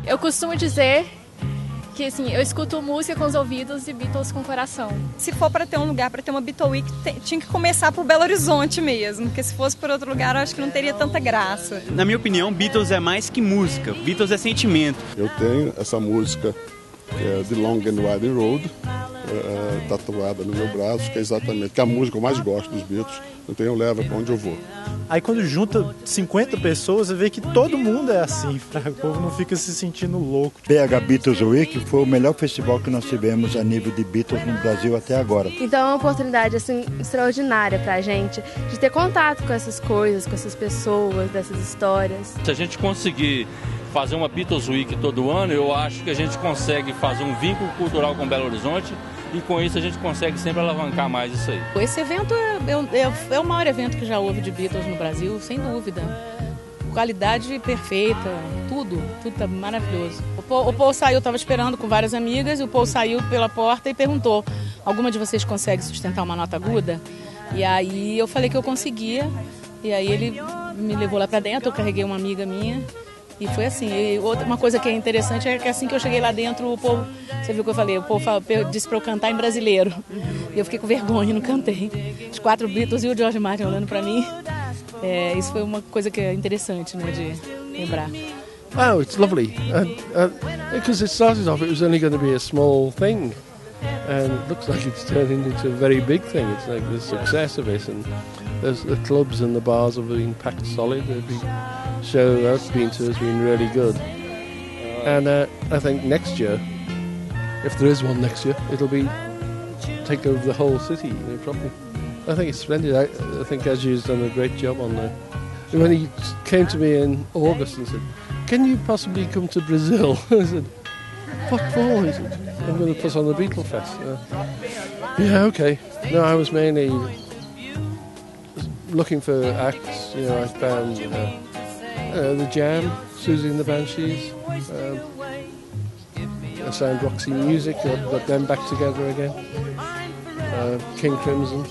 Eu costumo dizer que assim, eu escuto música com os ouvidos e Beatles com o coração. Se for para ter um lugar, para ter uma Beatle Week, tinha que começar por Belo Horizonte mesmo, porque se fosse por outro lugar, eu acho que não teria tanta graça. Na minha opinião, Beatles é mais que música, Beatles é sentimento. Eu tenho essa música, que é The Long and Winding Road, tatuada no meu braço, que é exatamente a música que eu mais gosto dos Beatles, então eu levo para onde eu vou. Aí quando junta 50 pessoas, você vê que todo mundo é assim, o povo não fica se sentindo louco. BH Beatles Week foi o melhor festival que nós tivemos a nível de Beatles no Brasil até agora. Então é uma oportunidade assim, extraordinária pra gente, de ter contato com essas coisas, com essas pessoas, dessas histórias. Se a gente conseguir fazer uma Beatles Week todo ano, eu acho que a gente consegue fazer um vínculo cultural com Belo Horizonte e com isso a gente consegue sempre alavancar mais isso aí. Esse evento é o maior evento que já houve de Beatles no Brasil, sem dúvida. Qualidade perfeita, tudo tá maravilhoso. O Paul saiu, estava esperando com várias amigas, e o Paul saiu pela porta e perguntou: alguma de vocês consegue sustentar uma nota aguda? E aí eu falei que eu conseguia, e aí ele me levou lá para dentro, eu carreguei uma amiga minha. E foi assim. E uma coisa que é interessante é que assim que eu cheguei lá dentro, o povo, você viu o que eu falei, o povo disse para eu cantar em brasileiro. E eu fiquei com vergonha e não cantei. Os 4 Beatles e o George Martin olhando para mim. Isso foi uma coisa que é interessante, né, de lembrar. Oh, it's lovely. Because it started off, it was only going to be a small thing. And it looks like it's turned into a very big thing. It's like the success of it, and the clubs and the bars have been packed solid. The show I've been to has been really good. And I think next year, if there is one next year, it'll be take over the whole city, probably. I think it's splendid. I think Aju's done a great job on there. When he came to me in August and said, "Can you possibly come to Brazil?" I said, "What for?" He said, "I'm going to put on the Beatle Fest." Yeah, okay. No, I was mainly looking for acts. You know, I found the Jam, Susie and the Banshees. I signed Roxy Music, got them back together again. King Crimson,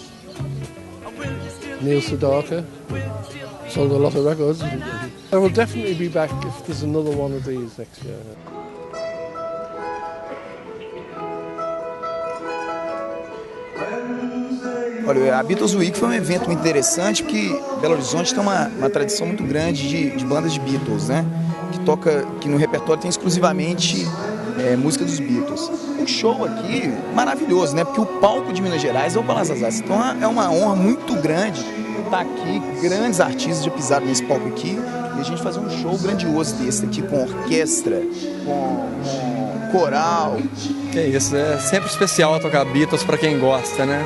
Neil Sedaka. Sold a lot of records. I will definitely be back if there's another one of these next year. Olha, a Beatles Week foi um evento muito interessante porque Belo Horizonte tem uma tradição muito grande de bandas de Beatles, né? Que no repertório tem exclusivamente música dos Beatles. O show aqui, maravilhoso, né? Porque o palco de Minas Gerais é o Palácio das Artes. Então é uma honra muito grande estar aqui, grandes artistas já pisaram nesse palco aqui, e a gente fazer um show grandioso desse aqui, com orquestra, com coral. Que isso, é sempre especial tocar Beatles para quem gosta, né?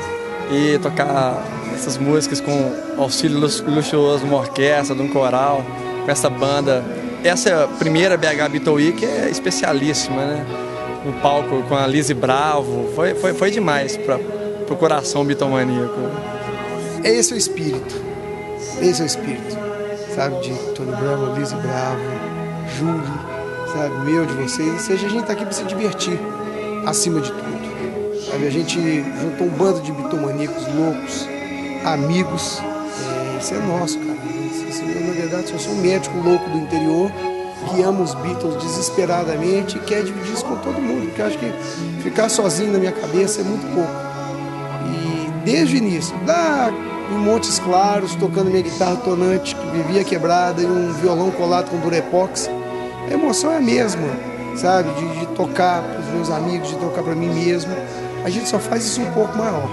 E tocar essas músicas com auxílio luxuoso de uma orquestra, de um coral, com essa banda. Essa primeira BH Beatle Week é especialíssima, né? No palco com a Lizzy Bravo, foi demais para o coração bitomaníaco. Esse é o espírito, sabe, de Tony Bravo, Lizzy Bravo, Julie, sabe, meu, de vocês, ou seja, a gente tá aqui para se divertir, acima de tudo, sabe, a gente juntou um bando de bitomaníacos loucos, amigos, isso é nosso, cara, na verdade eu sou um médico louco do interior, que ama os Beatles desesperadamente e quer dividir isso com todo mundo, porque eu acho que ficar sozinho na minha cabeça é muito pouco, e desde o início, em Montes Claros, tocando minha guitarra tonante, que vivia quebrada, e um violão colado com durepox. A emoção é a mesma, sabe? De tocar para os meus amigos, de tocar para mim mesmo. A gente só faz isso um pouco maior.